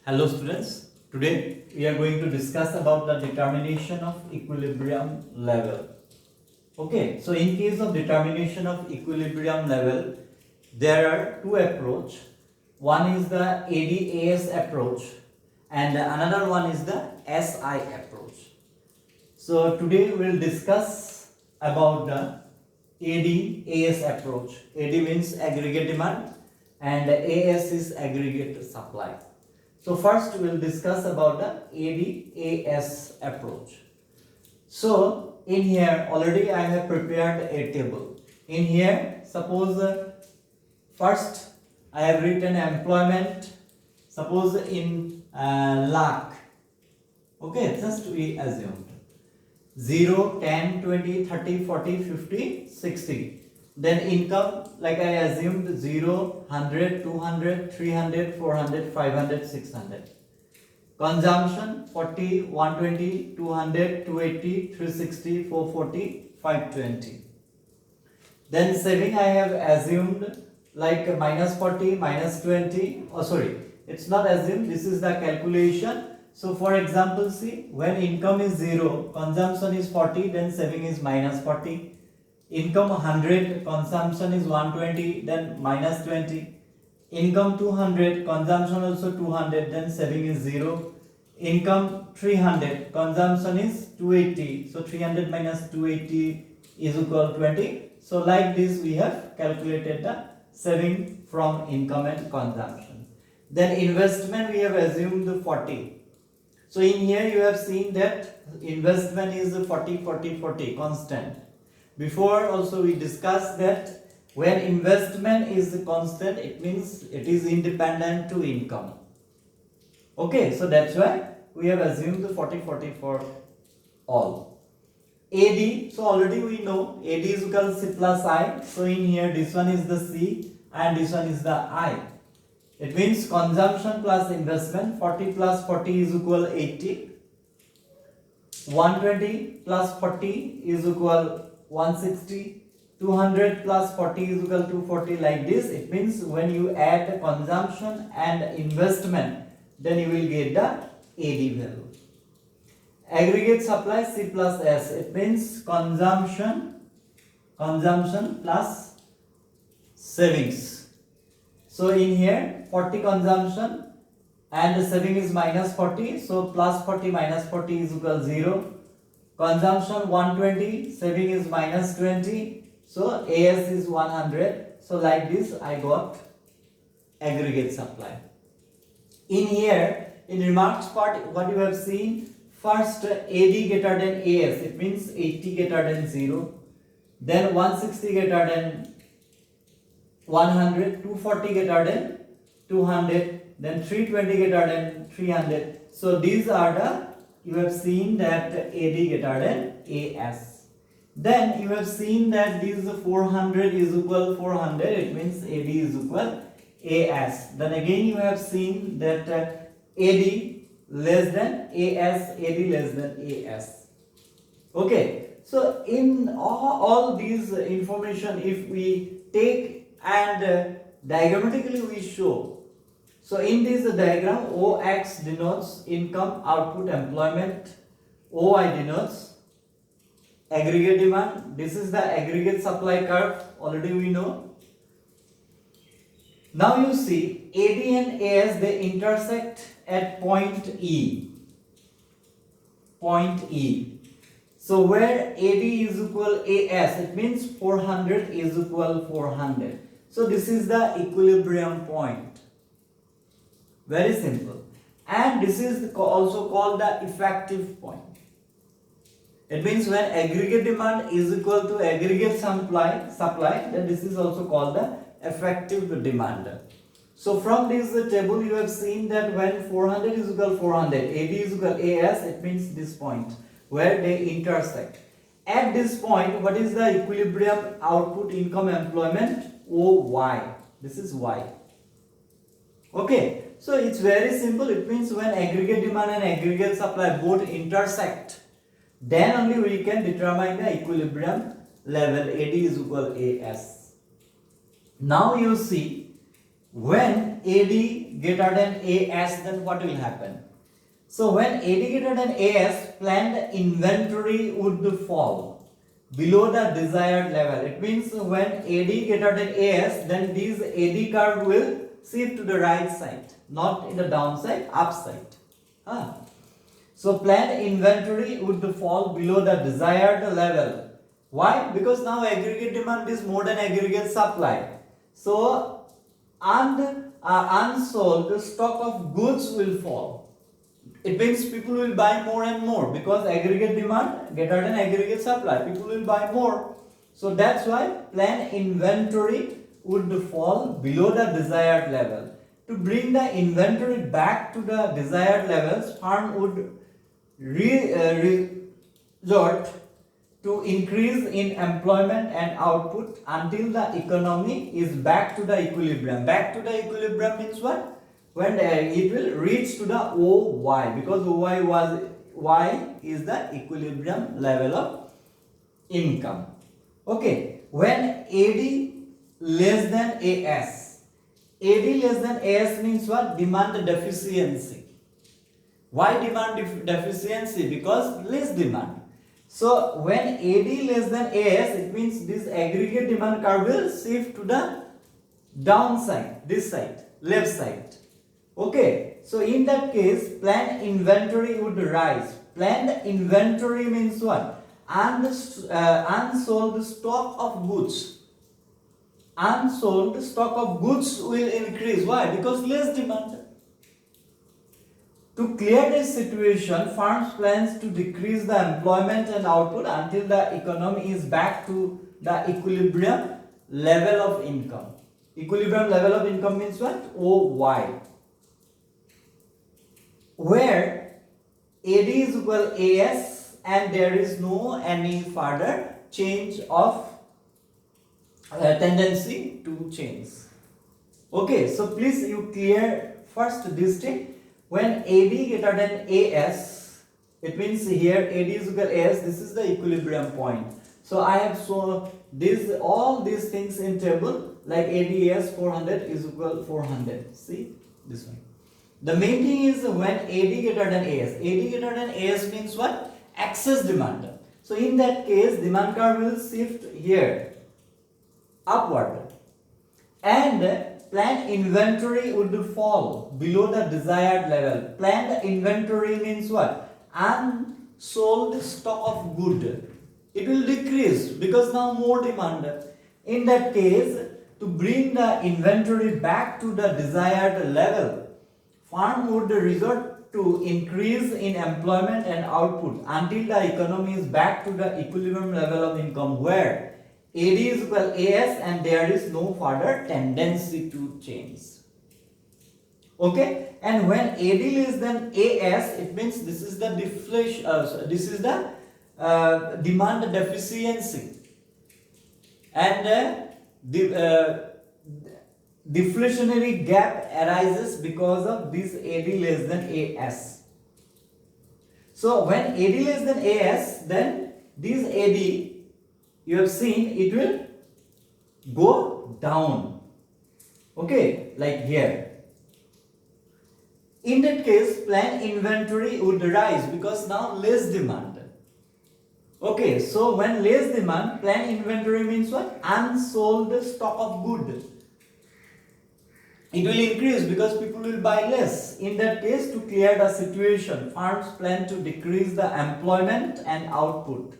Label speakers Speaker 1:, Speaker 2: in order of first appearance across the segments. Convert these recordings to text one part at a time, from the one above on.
Speaker 1: Hello students, today we are going to discuss about the determination of equilibrium level. Okay, so in case of determination of equilibrium level, there are two approaches. One is the ADAS approach and another one is the SI approach. So today we will discuss about the ADAS approach. AD means aggregate demand and AS is aggregate supply. So first we will discuss about the ADAS approach. So in here already I have prepared a table. In here suppose first I have written employment, suppose in lakh. Okay, just we assumed 0, 10, 20, 30, 40, 50, 60. Then income, like I assumed 0, 100, 200, 300, 400, 500, 600. Consumption 40, 120, 200, 280, 360, 440, 520. Then saving I have assumed like minus 40, minus 20. Oh sorry, it's not assumed, this is the calculation. So for example, see, when income is 0, consumption is 40, then saving is minus 40. Income 100, consumption is 120, then minus 20. Income 200, consumption also 200, then saving is 0. Income 300, consumption is 280, so 300 minus 280 is equal to 20. So like this we have calculated the saving from income and consumption. Then investment we have assumed 40. So in here you have seen that investment is 40, 40, 40 constant. Before also we discussed that when investment is constant, it means it is independent to income. Okay, so that's why we have assumed the 40, 40 for all. AD, so already we know AD is equal to C plus I. So in here this one is the C and this one is the I. It means consumption plus investment, 40 plus 40 is equal 80. 120 plus 40 is equal 160, 200 plus 40 is equal to 40, like this. It means when you add consumption and investment, then you will get the AD value. Aggregate supply C plus S, it means consumption plus savings. So in here 40 consumption and the saving is minus 40, so plus 40 minus 40 is equal 0. Consumption 120, saving is minus 20, so AS is 100. So like this I got aggregate supply. In here, in remarks part, what you have seen, first AD greater than AS, it means 80 greater than 0, then 160 greater than 100, 240 greater than 200, then 320 greater than 300. So these are the, you have seen that AD greater than AS. Then you have seen that this 400 is equal 400, it means AD is equal AS. Then again you have seen that AD less than AS, AD less than AS. Okay, so in all these information, if we take and diagrammatically we show. So in this diagram, OX denotes income, output, employment. OI denotes aggregate demand. This is the aggregate supply curve, already we know. Now you see AD and AS, they intersect at point E. Point E. So where AD is equal AS, it means 400 is equal 400. So this is the equilibrium point. Very simple. And this is also called the effective point. It means when aggregate demand is equal to aggregate supply, then this is also called the effective demand. So from this table you have seen that when 400 is equal 400, AD is equal AS, it means this point where they intersect. At this point, what is the equilibrium output, income, employment? OY. This is Y. Okay, so it's very simple. It means when aggregate demand and aggregate supply both intersect, then only we can determine the equilibrium level. AD is equal AS. Now you see when AD greater than AS, then what will happen? So when AD greater than AS, planned inventory would fall below the desired level. It means when AD greater than AS, then this AD curve will shift to the right side, not in the downside, upside. So planned inventory would fall below the desired level. Why? Because now aggregate demand is more than aggregate supply. So unsold stock of goods will fall. It means people will buy more and more because aggregate demand greater than aggregate supply. People will buy more. So that's why planned inventory would fall below the desired level. To bring the inventory back to the desired levels, firm would resort to increase in employment and output until the economy is back to the equilibrium. Back to the equilibrium means what? When it will reach to the OY, because Y is the equilibrium level of income. Okay, when AD less than AS, AD less than AS means what? Demand deficiency. Why demand deficiency? Because less demand. So when AD less than AS, it means this aggregate demand curve will shift to the downside, this side, left side. Okay, so in that case, planned inventory would rise. Planned inventory means what? Unsold stock of goods. Unsold stock of goods will increase. Why? Because less demand. To clear this situation, firms plans to decrease the employment and output until the economy is back to the equilibrium level of income. Equilibrium level of income means what? OY. Where AD is equal AS and there is no any further change of tendency to change. Okay, so please you clear first this thing. When AD greater than AS, it means here AD is equal AS, this is the equilibrium point. So I have shown all these things in table, like ADAS 400 is equal 400. See this one. The main thing is when AD greater than AS. AD greater than AS means what? Excess demand. So in that case, demand curve will shift here upward, and planned inventory would fall below the desired level. Planned inventory means what? Unsold stock of good. It will decrease because now more demand. In that case, to bring the inventory back to the desired level, firm would resort to increase in employment and output until the economy is back to the equilibrium level of income, where AD is equal AS and there is no further tendency to change. Okay, and when AD less than AS, it means this is the deflation. This is the demand deficiency, and deflationary gap arises because of this AD less than AS. So when AD less than AS, then this AD, you have seen, it will go down. Okay, like here. In that case, planned inventory would rise because now less demand. Okay, so when less demand, planned inventory means what? Unsold stock of good. It will increase because people will buy less. In that case, to clear the situation, firms plan to decrease the employment and output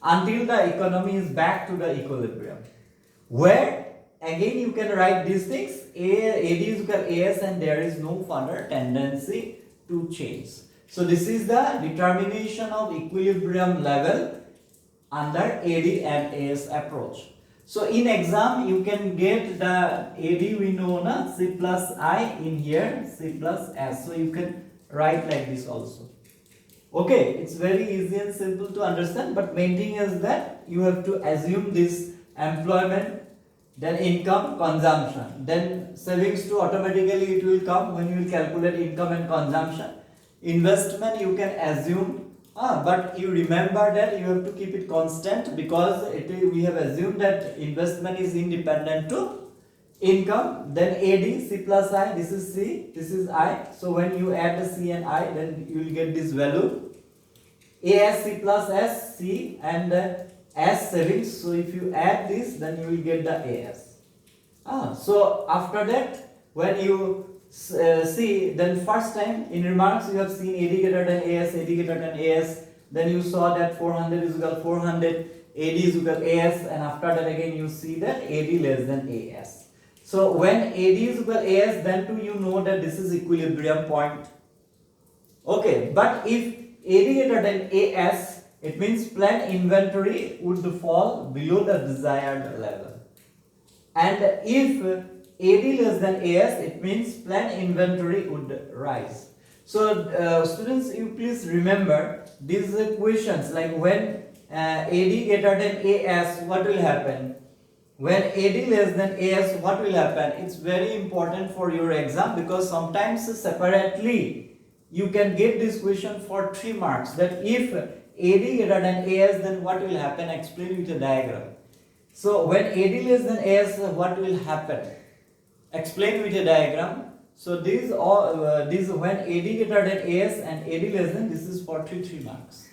Speaker 1: until the economy is back to the equilibrium. Where again you can write these things, AD is equal AS and there is no further tendency to change. So this is the determination of equilibrium level under AD and AS approach. So in exam you can get the AD, we know na, C plus I, in here C plus S. So you can write like this also. Okay, it's very easy and simple to understand, but main thing is that you have to assume this employment, then income, consumption, then savings to automatically it will come when you will calculate income and consumption. Investment you can assume, but you remember that you have to keep it constant because we have assumed that investment is independent to income, then AD, C plus I, this is C, this is I. So when you add the C and I, then you will get this value. AS, C plus S, C, and S savings. So if you add this, then you will get the AS. So after that, when you see, then first time in remarks you have seen AD greater than AS, AD greater than AS. Then you saw that 400 is equal 400, AD is equal AS, and after that again you see that AD less than AS. So when AD is equal AS, then too you know that this is equilibrium point. Okay, but if AD greater than AS, it means planned inventory would fall below the desired level. And if AD less than AS, it means planned inventory would rise. So students, you please remember these equations, like when AD greater than AS, what will happen? When AD less than AS, what will happen? It's very important for your exam, because sometimes separately you can get this question for 3 marks, that if AD greater than AS, then what will happen? Explain with a diagram. So when AD less than AS, what will happen? Explain with a diagram. So these when AD greater than AS and AD less than, this is for 3 marks.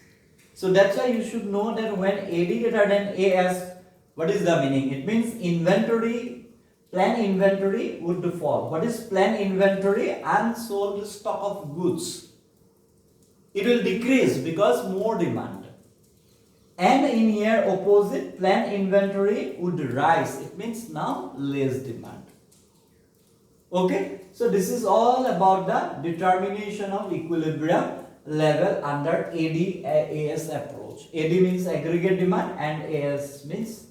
Speaker 1: So that's why you should know that when AD greater than AS, what is the meaning? It means inventory, planned inventory would fall. What is planned inventory? Unsold stock of goods. It will decrease because more demand. And in here opposite, planned inventory would rise. It means now less demand. Okay, so this is all about the determination of equilibrium level under AD-AS approach. AD means aggregate demand and AS means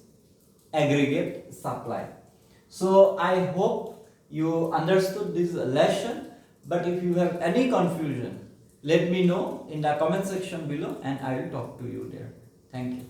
Speaker 1: aggregate supply. So I hope you understood this lesson, but if you have any confusion, let me know in the comment section below and I will talk to you there. Thank you.